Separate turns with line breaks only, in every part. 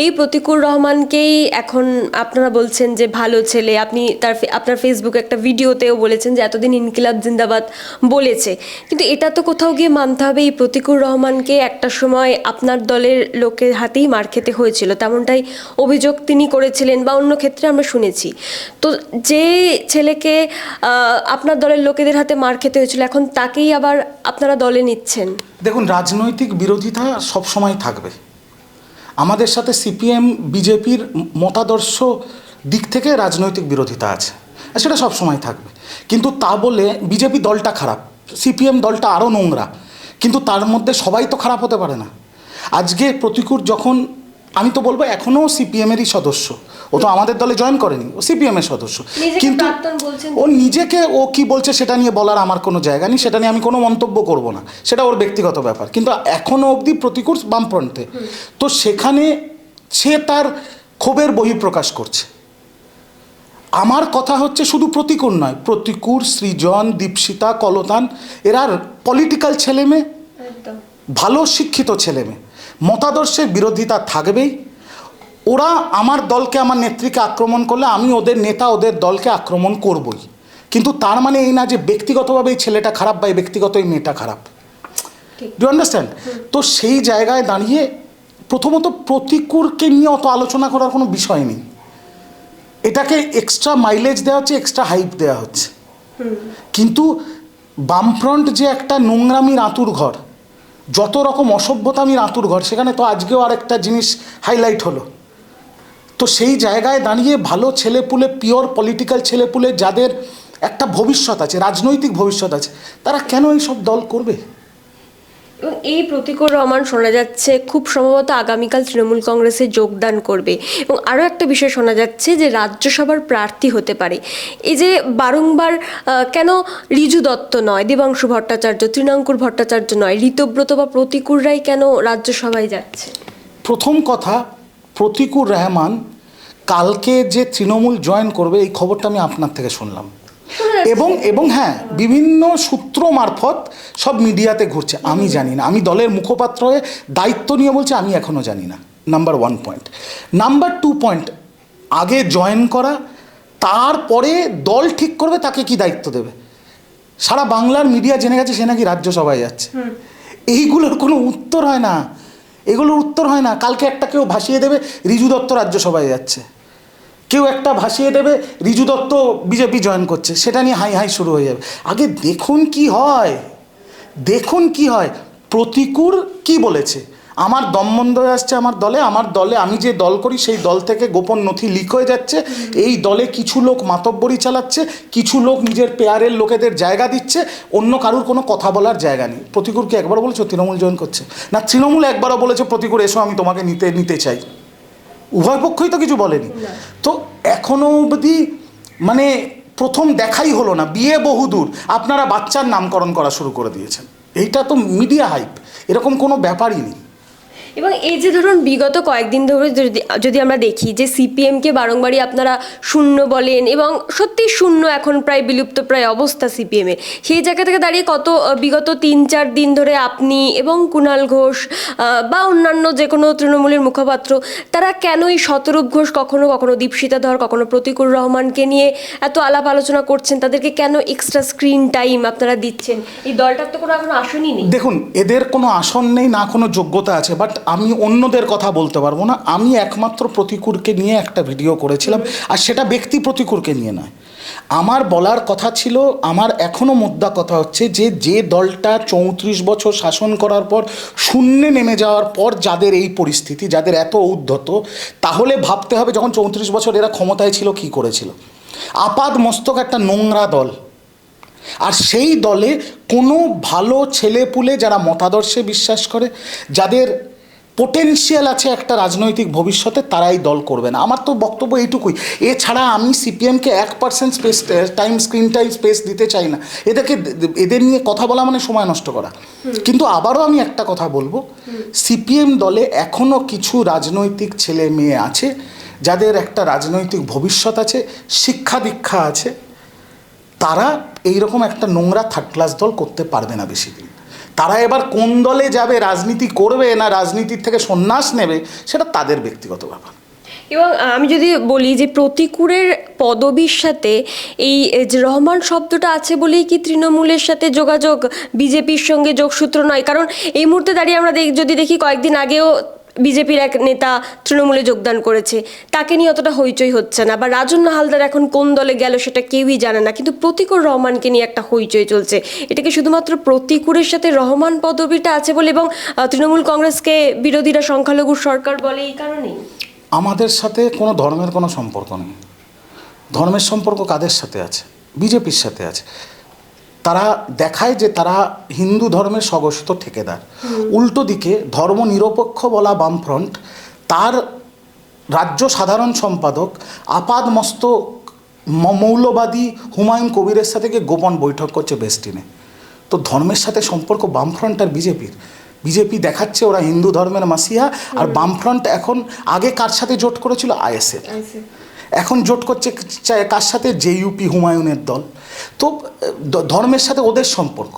এই প্রতিকুর রহমানকেই এখন আপনারা বলছেন যে ভালো ছেলে। আপনি আপনার ফেসবুকে একটা ভিডিওতেও বলেছেন যে এতদিন ইনকিলাব জিন্দাবাদ বলেছে, কিন্তু এটা তো কোথাও গিয়ে মানতে হবে এই প্রতিকুর রহমানকে একটা সময় আপনার দলের লোকের হাতেই মার খেতে হয়েছিল, তেমনটাই অভিযোগ তিনি করেছিলেন বা অন্য ক্ষেত্রে আমরা শুনেছি। তো যে ছেলেকে আপনার দলের লোকেদের হাতে মার খেতে হয়েছিল, এখন তাকেই আবার আপনারা দলে নিচ্ছেন।
দেখুন, রাজনৈতিক বিরোধিতা সবসময় থাকবে। আমাদের সাথে সিপিএম বিজেপির মতাদর্শ দিক থেকে রাজনৈতিক বিরোধিতা আছে, আর সেটা সবসময় থাকবে। কিন্তু তা বলে বিজেপি দলটা খারাপ, সিপিএম দলটা আরও নোংরা, কিন্তু তার মধ্যে সবাই তো খারাপ হতে পারে না। আজকে প্রতিকুর যখন, আমি তো বলবো এখনও সিপিএমেরই সদস্য, ও তো আমাদের দলে জয়েন করেনি, ও সিপিএমের সদস্য, কিন্তু ও নিজেকে ও কি বলছে সেটা নিয়ে বলার আমার কোনো জায়গা নেই, সেটা নিয়ে আমি কোনো মন্তব্য করব না, সেটা ওর ব্যক্তিগত ব্যাপার। কিন্তু এখনও অবধি প্রতিকুর বামফ্রন্টে, তো সেখানে সে তার ক্ষোভের বহিঃপ্রকাশ করছে। আমার কথা হচ্ছে শুধু প্রতিকুর নয়, প্রতিকুর, সৃজন, দীপশিতা, কলতান, এরা পলিটিক্যাল ছেলেমেয়ে, ভালো শিক্ষিত ছেলেমেয়ে, মতাদর্শের বিরোধিতা থাকবেই। ওরা আমার দলকে, আমার নেত্রীকে আক্রমণ করলে আমি ওদের নেতা, ওদের দলকে আক্রমণ করবই, কিন্তু তার মানে এই না যে ব্যক্তিগতভাবে এই ছেলেটা খারাপ বা এই ব্যক্তিগত এই মেয়েটা খারাপ। Do understand? তো সেই জায়গায় দাঁড়িয়ে প্রথমত প্রতিকুরকে নিয়ে অত আলোচনা করার কোনো বিষয় নেই। এটাকে এক্সট্রা মাইলেজ দেওয়া হচ্ছে, এক্সট্রা হাইপ দেওয়া হচ্ছে। কিন্তু বামফ্রন্ট যে একটা নোংরামির আঁতুর ঘর, যত রকম অসভ্যতামির আঁতুর ঘর, সেখানে তো আজকেও আরেকটা জিনিস হাইলাইট হলো। তো সেই জায়গায় দাঁড়িয়ে ভালো ছেলেপুলে, পিওর পলিটিক্যাল ছেলেপুলে, যাদের একটা ভবিষ্যৎ আছে, রাজনৈতিক ভবিষ্যৎ আছে, তারা কেন এইসব দল করবে?
এবং এই প্রতিকুর রহমান শোনা যাচ্ছে খুব সম্ভবত আগামীকাল তৃণমূল কংগ্রেসে যোগদান করবে, এবং আরও একটা বিষয় শোনা যাচ্ছে যে রাজ্যসভার প্রার্থী হতে পারে। এই যে বারংবার কেন রিজু দত্ত নয়, দেবাংশু ভট্টাচার্য, তৃণাঙ্কুর ভট্টাচার্য নয়, ঋতব্রত বা প্রতিকুররাই কেন রাজ্যসভায় যাচ্ছে?
প্রথম কথা, প্রতিকুর রহমান কালকে যে তৃণমূল জয়েন করবে এই খবরটা আমি আপনার থেকে শুনলাম, এবং হ্যাঁ, বিভিন্ন সূত্র মারফত সব মিডিয়াতে ঘুরছে। আমি জানি না, আমি দলের মুখপাত্র হয়ে দায়িত্ব নিয়ে বলছি, আমি এখনও জানি না। Number 1 point. নাম্বার 2 পয়েন্ট, আগে জয়েন করা, তারপরে দল ঠিক করবে তাকে কি দায়িত্ব দেবে। সারা বাংলার মিডিয়া জেনে গেছে সে নাকি রাজ্যসভায় যাচ্ছে। এইগুলোর কোনো উত্তর হয় না, এগুলোর উত্তর হয় না। কালকে একটা কেউ ভাসিয়ে দেবে রিজু দত্ত রাজ্যসভায় যাচ্ছে, কেউ একটা ভাসিয়ে দেবে রিজু দত্ত বিজেপি জয়েন করছে, সেটা নিয়ে হাই হাই শুরু হয়ে যাবে। আগে দেখুন কি হয়, দেখুন কি হয়। প্রতিকুর কি বলেছে, আমার দম বন্ধ হয়ে আসছে আমার দলে, আমি যে দল করি সেই দল থেকে গোপন নথি লিক হয়ে যাচ্ছে, এই দলে কিছু লোক মাতব্বরি চালাচ্ছে, কিছু লোক নিজের পেয়ারের লোকেদের জায়গা দিচ্ছে, অন্য কারুর কোনো কথা বলার জায়গা নেই। প্রতিকুর কি একবারও বলেছে তৃণমূল জয়েন করছে? না, তৃণমূল একবারও বলেছে প্রতিকুর এসো আমি তোমাকে নিতে চাই? উভয় পক্ষই তো কিছু বলেনি। তো এখনো অবধি মানে প্রথম দেখাই হলো না, বিয়ে বহুদূর, আপনারা বাচ্চার নামকরণ করা শুরু করে দিয়েছেন। এইটা তো মিডিয়া হাইপ, এরকম কোনো ব্যাপারই নেই।
এবং এই যে ধরুন বিগত কয়েকদিন ধরে যদি আমরা দেখি যে সিপিএমকে বারংবারই আপনারা শূন্য বলেন, এবং সত্যি শূন্য এখন প্রায় বিলুপ্ত প্রায় অবস্থা সিপিএমের, সেই জায়গা থেকে দাঁড়িয়ে বিগত 3-4 দিন ধরে আপনি এবং কুণাল ঘোষ বা অন্যান্য যে কোনো তৃণমূলের মুখপাত্র, তারা কেন এই শতরূপ ঘোষ, কখনো কখনো দীপশিতা ধর, কখনো প্রতিকুর রহমানকে নিয়ে এত আলাপ আলোচনা করছেন, তাদেরকে কেন এক্সট্রা স্ক্রিন টাইম আপনারা দিচ্ছেন? এই দলটার তো কোনো এখনো আসনই নেই।
দেখুন, এদের কোনো আসন নেই, না কোনো যোগ্যতা আছে, বাট আমি অন্যদের কথা বলতে পারবো না। আমি একমাত্র প্রতিকুরকে নিয়ে একটা ভিডিও করেছিলাম, আর সেটা ব্যক্তি প্রতিকুরকে নিয়ে নয়। আমার বলার কথা ছিল, আমার এখনও মোদ্দা কথা হচ্ছে যে দলটা 34 বছর শাসন করার পর শূন্যে নেমে যাওয়ার পর যাদের এই পরিস্থিতি, যাদের এত উদ্ধত, তাহলে ভাবতে হবে যখন 34 বছর এরা ক্ষমতায় ছিল কি করেছিল। আপাদ মস্তক একটা নোংরা দল, আর সেই দলে কোনো ভালো ছেলেপুলে যারা মতাদর্শে বিশ্বাস করে, যাদের পোটেনশিয়াল আছে একটা রাজনৈতিক ভবিষ্যতে, তারাই দল করবে না। আমার তো বক্তব্য এইটুকুই। এছাড়া আমি সিপিএমকে 1% স্ক্রিন টাইম স্পেস দিতে চাই না। এদের নিয়ে কথা বলা মানে সময় নষ্ট করা। কিন্তু আবারও আমি একটা কথা বলবো, সিপিএম দলে এখনও কিছু রাজনৈতিক ছেলে মেয়ে আছে যাদের একটা রাজনৈতিক ভবিষ্যৎ আছে, শিক্ষা দীক্ষা আছে, তারা এইরকম একটা নোংরা থার্ড ক্লাস দল করতে পারবে না বেশি দিন। তারা এবার কোন দলে যাবে, রাজনীতি করবে না রাজনীতির থেকে সন্ন্যাস নেবে, সেটা তাদের ব্যক্তিগত ব্যাপার।
এবং আমি যদি বলি যে প্রতিকূলের পদবীর সাথে এই যে রহমান শব্দটা আছে বলেই কি তৃণমূলের সাথে যোগাযোগ, বিজেপির সঙ্গে যোগসূত্র নয়? কারণ এই মুহূর্তে দাঁড়িয়ে আমরা যদি দেখি কয়েকদিন আগেও বিজেপির এক নেতা তৃণমূলে যোগদান করেছে, তাকে নিয়ে অতটা হইচই হচ্ছে না, বা রাজন্য হালদার এখন কোন দলে গেল সেটা কেউই জানে না, কিন্তু প্রতিকূল রহমানকে নিয়ে একটা হইচই চলছে। এটাকে শুধুমাত্র প্রতিকূলের সাথে রহমান পদবীটা আছে বলে এবং তৃণমূল কংগ্রেসকে বিরোধীরা সংখ্যালঘু সরকার বলে এই কারণেই?
আমাদের সাথে কোনো ধর্মের কোনো সম্পর্ক নেই। ধর্মের সম্পর্ক কাদের সাথে আছে? বিজেপির সাথে আছে। তারা দেখায় যে তারা হিন্দু ধর্মের স্বঘোষিত ঠেকেদার। উল্টো দিকে ধর্মনিরপেক্ষ বলা বামফ্রন্ট, তার রাজ্য সাধারণ সম্পাদক আপাদমস্তক মৌলবাদী হুমায়ুন কবিরের সাথে গিয়ে গোপন বৈঠক করছে বেস্টিনে। তো ধর্মের সাথে সম্পর্ক বামফ্রন্ট আর বিজেপির। বিজেপি দেখাচ্ছে ওরা হিন্দু ধর্মের মাসিহা, আর বামফ্রন্ট এখন আগে কার সাথে জোট করেছিল? আইএসএফ। এখন জোট করছে কার সাথে? জেইউপি, হুমায়ুনের দল। তো ধর্মের সাথে ওদের সম্পর্ক,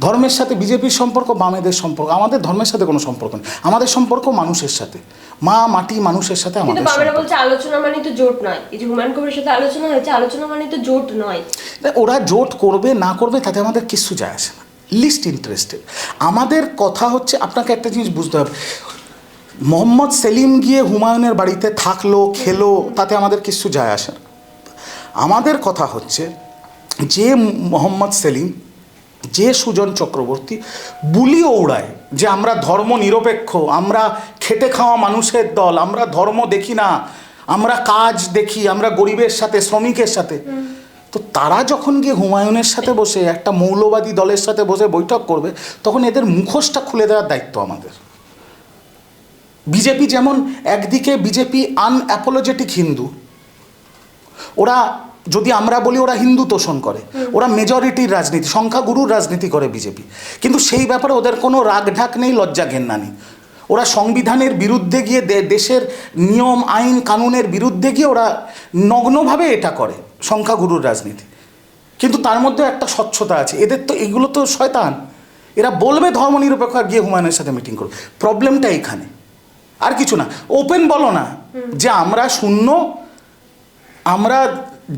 ধর্মের সাথে বিজেপির সম্পর্ক, বামেদের সম্পর্ক। আমাদের ধর্মের সাথে কোনো সম্পর্ক নেই, আমাদের সম্পর্ক মানুষের সাথে, মা মাটি মানুষের সাথে আমাদের।
কিন্তু বামেরা বলছে আলোচনা মানে তো জোট নয়। এই যে হুমায়ুন কবিরের সাথে আলোচনা হয়েছে, আলোচনা মানে তো জোট নয়।
ওরা জোট করবে না করবে তাতে আমাদের কিচ্ছু যায় আসে না, লিস্ট ইন্টারেস্টেড। আমাদের কথা হচ্ছে, আপনাকে একটা জিনিস বুঝতে হবে, মোহাম্মদ সেলিম গিয়ে হুমায়ুনের বাড়িতে থাকলো, খেলো, তাতে আমাদের কিচ্ছু যায় আসে না। আমাদের কথা হচ্ছে যে মোহাম্মদ সেলিম, যে সুজন চক্রবর্তী বুলিও উড়ায় যে আমরা ধর্ম নিরপেক্ষ, আমরা খেটে খাওয়া মানুষের দল, আমরা ধর্ম দেখি না, আমরা কাজ দেখি, আমরা গরিবের সাথে, শ্রমিকের সাথে। তো তারা যখন গিয়ে হুমায়ুনের সাথে বসে একটা মৌলবাদী দলের সাথে বসে বৈঠক করবে, তখন এদের মুখোশটা খুলে দেওয়ার দায়িত্ব আমাদের। বিজেপি যেমন একদিকে বিজেপি আনঅ্যাপোলজেটিক হিন্দু, ওরা যদি আমরা বলি ওরা হিন্দু তোষণ করে, ওরা মেজরিটির রাজনীতি, সংখ্যাগুরুর রাজনীতি করে বিজেপি, কিন্তু সেই ব্যাপারে ওদের কোনো রাগ ঢাক নেই, লজ্জা ঘেন্না নেই। ওরা সংবিধানের বিরুদ্ধে গিয়ে, দেশের নিয়ম আইন কানুনের বিরুদ্ধে গিয়ে ওরা নগ্নভাবে এটা করে, সংখ্যাগুরুর রাজনীতি। কিন্তু তার মধ্যে একটা স্বচ্ছতা আছে। এদের তো এগুলো তো শয়তান, এরা বলবে ধর্মনিরপেক্ষ আর গিয়ে হুমায়ুনের সাথে মিটিং করবে। প্রবলেমটা এইখানে, আর কিছু না। ওপেন বলো না যে আমরা শূন্য, আমরা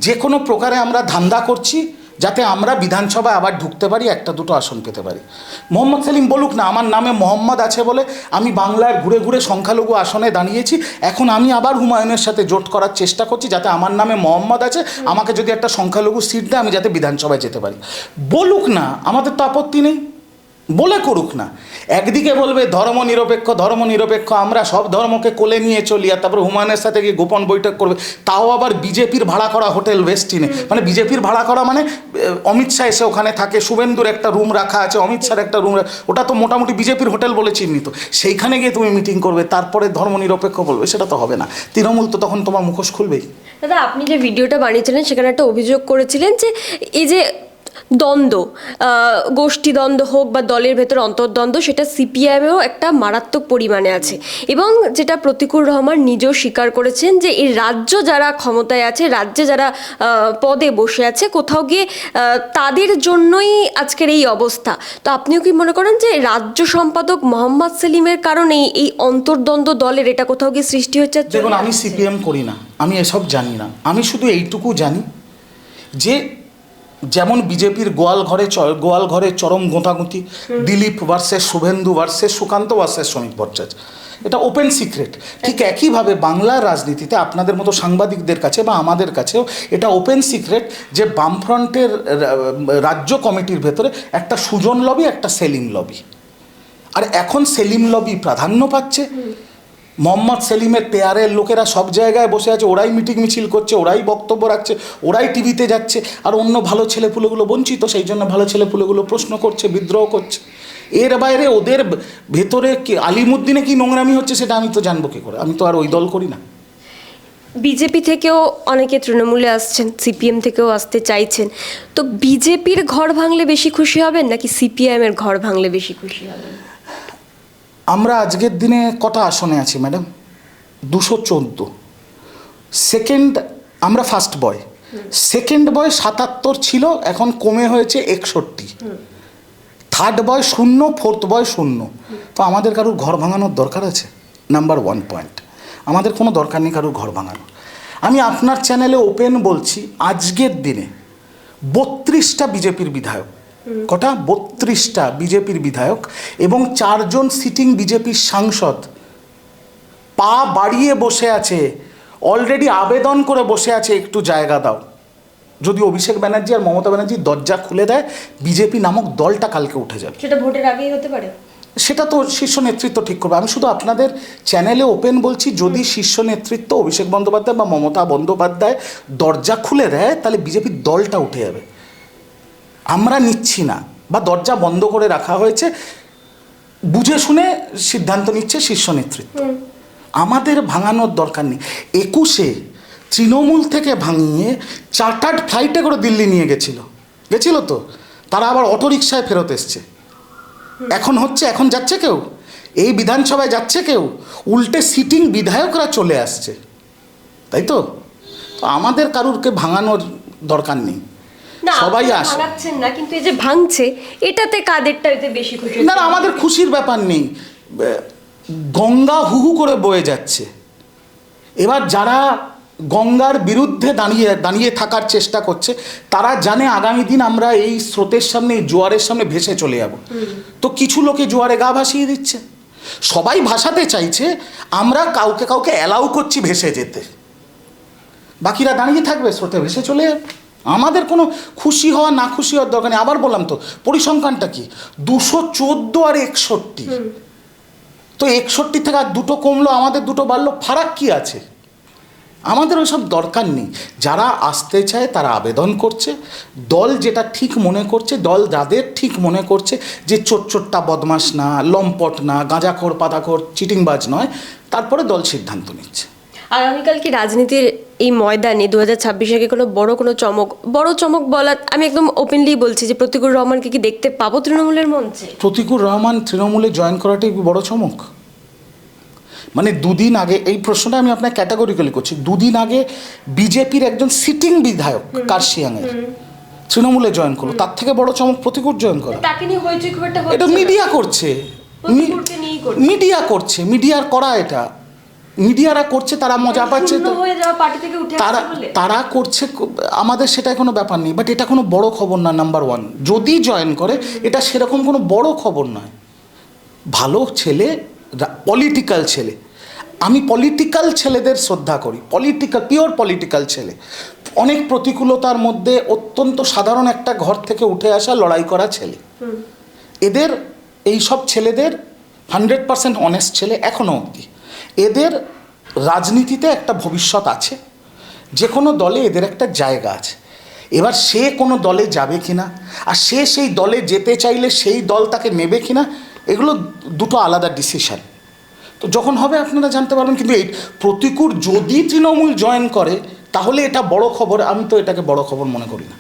যে কোনো প্রকারে আমরা ধান্দা করছি যাতে আমরা বিধানসভায় আবার ঢুকতে পারি, একটা দুটো আসন পেতে পারি। মোহাম্মদ সেলিম বলুক না আমার নামে মোহাম্মদ আছে বলে আমি বাংলার ঘুরে ঘুরে সংখ্যালঘু আসনে দাঁড়িয়েছি, এখন আমি আবার হুমায়ুনের সাথে জোট করার চেষ্টা করছি যাতে আমার নামে মোহাম্মদ আছে, আমাকে যদি একটা সংখ্যালঘু সিট দেয় আমি যাতে বিধানসভায় যেতে পারি। বলুক না, আমাদের তো আপত্তি নেই, বলে করুক না। একদিকে বলবে ধর্মনিরপেক্ষ, ধর্মনিরপেক্ষ, আমরা সব ধর্মকে কোলে নিয়ে চলি, আর তারপর হুমায়ুনের সাথে গিয়ে গোপন বৈঠক করবে, তাও আবার বিজেপির ভাড়া করা হোটেল ওয়েস্টিনে। মানে বিজেপির ভাড়া করা মানে অমিত শাহ এসে ওখানে থাকে, শুভেন্দুর একটা রুম রাখা আছে, অমিত শাহর একটা রুম, ওটা তো মোটামুটি বিজেপির হোটেল বলে চিহ্নিত। সেইখানে গিয়ে তুমি মিটিং করবে, তারপরে ধর্মনিরপেক্ষ বলবে, সেটা তো হবে না। তৃণমূল তো তখন তোমার মুখোশ খুলবেই।
দাদা, আপনি যে ভিডিওটা বানিয়েছিলেন সেখানে একটা অভিযোগ করেছিলেন যে এই যে দ্বন্দ্ব, গোষ্ঠী দ্বন্দ্ব হোক বা দলের ভেতর অন্তর্দ্বন্দ্ব, সেটা সিপিআইএমেও একটা মারাত্মক পরিমাণে আছে। এবং যেটা প্রতিকূল রহমান নিজেও স্বীকার করেছেন যে এই রাজ্য যারা ক্ষমতায় আছে, রাজ্যে যারা পদে বসে আছে, কোথাও গিয়ে তাদের জন্যই আজকের এই অবস্থা। তো আপনিও কি মনে করেন যে রাজ্য সম্পাদক মোহাম্মদ সেলিমের কারণেই এই অন্তর্দ্বন্দ্ব দলের এটা কোথাও গিয়ে সৃষ্টি হচ্ছে?
দেখুন, আমি সিপিএম করি না, আমি এসব জানি না। আমি শুধু এইটুকু জানি যে যেমন বিজেপির গোয়ালঘরে চরম গোঁতাগুঁতি, Dilip versus Suvendu versus Sukanta versus Shamik Bhattacharya, এটা ওপেন সিক্রেট। ঠিক একইভাবে বাংলার রাজনীতিতে আপনাদের মতো সাংবাদিকদের কাছে বা আমাদের কাছেও এটা ওপেন সিক্রেট যে বামফ্রন্টের রাজ্য কমিটির ভেতরে একটা সুজন লবি, একটা সেলিম লবি। আর এখন সেলিম লবি প্রাধান্য পাচ্ছে। মোহাম্মদ সেলিমের পেয়ারের লোকেরা সব জায়গায় বসে আছে, ওরাই মিটিং মিছিল করছে, ওরাই বক্তব্য রাখছে, ওরাই টিভিতে যাচ্ছে, আর অন্য ভালো ছেলেপুলেগুলো বঞ্চিত, সেই জন্য ভালো ছেলেপুলেগুলো প্রশ্ন করছে, বিদ্রোহ করছে। এর বাইরে ওদের ভেতরে কি আলিমুদ্দিনে কি নোংরামি হচ্ছে সেটা আমি তো জানবো কী করে? আমি তো আর ওই দল করি না।
বিজেপি থেকেও অনেকে তৃণমূলে আসছেন, সিপিএম থেকেও আসতে চাইছেন। তো বিজেপির ঘর ভাঙলে বেশি খুশি হবেন নাকি সিপিআইএমের ঘর ভাঙলে বেশি খুশি হবেন?
আমরা আজকের দিনে কটা আসনে আছি ম্যাডাম? 214। সেকেন্ড, আমরা ফার্স্ট বয়, সেকেন্ড বয় 77 ছিল, এখন কমে হয়েছে 61। থার্ড বয় শূন্য, ফোর্থ বয় শূন্য। তো আমাদের কারুর ঘর ভাঙানোর দরকার আছে? নাম্বার 1 পয়েন্ট, আমাদের কোনো দরকার নেই কারুর ঘর ভাঙানোর। আমি আপনার চ্যানেলে ওপেন বলছি, আজকের দিনে 32টা বিজেপির বিধায়ক, কটা? 32টা বিজেপির বিধায়ক এবং 4 জন সিটিং বিজেপির সাংসদ পা বাড়িয়ে বসে আছে, অলরেডি আবেদন করে বসে আছে একটু জায়গা দাও। যদি অভিষেক ব্যানার্জি আর মমতা ব্যানার্জি দরজা খুলে দেয়, বিজেপি নামক দলটা কালকে উঠে যাবে।
সেটা ভোটের আগেই হতে পারে,
সেটা তো শীর্ষ নেতৃত্ব ঠিক করবে। আমি শুধু আপনাদের চ্যানেলে ওপেন বলছি, যদি শীর্ষ নেতৃত্ব অভিষেক বন্দ্যোপাধ্যায় বা মমতা বন্দ্যোপাধ্যায় দরজা খুলে দেয়, তাহলে বিজেপির দলটা উঠে যাবে। আমরা নিচ্ছি না, বা দরজা বন্ধ করে রাখা হয়েছে, বুঝে শুনে সিদ্ধান্ত নিচ্ছে শীর্ষ নেতৃত্ব। আমাদের ভাঙানোর দরকার নেই। 21-এ তৃণমূল থেকে ভাঙিয়ে চার্টার্ড ফ্লাইটে করে দিল্লি নিয়ে গেছিল তো, তারা আবার অটোরিকশায় ফেরত এসছে। এখন হচ্ছে, এখন যাচ্ছে কেউ, এই বিধানসভায় যাচ্ছে কেউ, উল্টে সিটিং বিধায়করা চলে আসছে, তাই তো? তো আমাদের কারুরকে ভাঙানোর দরকার নেই, সবাই আসে।
ভাঙাচ্ছেন না, কিন্তু এই যে ভাঙছে, এটাতে কাদেরটা এতে বেশি খুশি?
না, আমাদের খুশির ব্যাপার নেই। গঙ্গা হুহু করে বয়ে যাচ্ছে। এবার যারা গঙ্গার বিরুদ্ধে দাঁড়িয়ে থাকার চেষ্টা করছে, তারা জানে আগামী দিন আমরা এই স্রোতের সামনে, এই জোয়ারের সামনে ভেসে চলে যাব। তো কিছু লোকে জোয়ারে গা ভাসিয়ে দিচ্ছে, সবাই ভাসাতে চাইছে, আমরা কাউকে কাউকে অ্যালাউ করছি ভেসে যেতে, বাকিরা দাঁড়িয়ে থাকবে, স্রোতে ভেসে চলে যাবে। আমাদের কোনো খুশি হওয়া না খুশি হওয়ার দরকার নেই। আবার বললাম তো, পরিসংখ্যানটা কি? 214 আর 61। তো 61 থেকে আর 2টো কমলো, আমাদের 2টো বাড়লো, ফারাক কি আছে? আমাদের ওইসব দরকার নেই। যারা আসতে চায় তারা আবেদন করছে, দল যেটা ঠিক মনে করছে, দল যাদের ঠিক মনে করছে যে চোট্টা বদমাশ না, লম্পট না, গাঁজাখোর পাতাখোর চিটিংবাজ নয়, তারপরে দল সিদ্ধান্ত নিচ্ছে।
আগামীকাল কি রাজনীতির এই ময়দানে 2026-এ কি কোনো বড় চমক বলা, আমি একদম ওপেনলি বলছি যে প্রতিকুর রহমানকে কি দেখতে পাবো তৃণমূলের মঞ্চে?
প্রতিকুর রহমান তৃণমূলে জয়েন করাটাই বড় চমক। মানে 2 দিন আগে, এই প্রশ্নটা আমি আপনার ক্যাটাগরিক্যালি করছি, 2 দিন আগে বিজেপির একজন সিটিং বিধায়ক কার্শিয়াংয়ের তৃণমূলে জয়েন করলো, তার থেকে বড় চমক প্রতিকুর জয়েন করা।
তাকে নিয়ে হয়েছে খুব একটা,
এটা মিডিয়া করছে, মিডিয়ার করা, এটা মিডিয়ারা করছে, তারা মজা পাচ্ছে, তো তারা করছে, আমাদের সেটা কোনো ব্যাপার নেই। বাট এটা কোনো বড় খবর না। নাম্বার 1, যদি জয়েন করে, এটা সেরকম কোনো বড় খবর নয়। ভালো ছেলে, পলিটিক্যাল ছেলে, আমি পলিটিক্যাল ছেলেদের শ্রদ্ধা করি, পিওর পলিটিক্যাল ছেলে, অনেক প্রতিকূলতার মধ্যে অত্যন্ত সাধারণ একটা ঘর থেকে উঠে আসা, লড়াই করা ছেলে। এদের, এই সব ছেলেদের 100% অনেস্ট ছেলে এখনও অবধি, এদের রাজনীতিতে একটা ভবিষ্যৎ আছে, যে কোনো দলে এদের একটা জায়গা আছে। এবার সে কোনো দলে যাবে কিনা, আর সে সেই দলে যেতে চাইলে সেই দল তাকে নেবে কিনা, এগুলো 2টো আলাদা ডিসিশন। তো যখন হবে আপনারা জানতে পারবেন। কিন্তু এই প্রতিকূল যদি তৃণমূল জয়েন করে, তাহলে এটা বড় খবর। আমি তো এটাকে বড় খবর মনে করি না।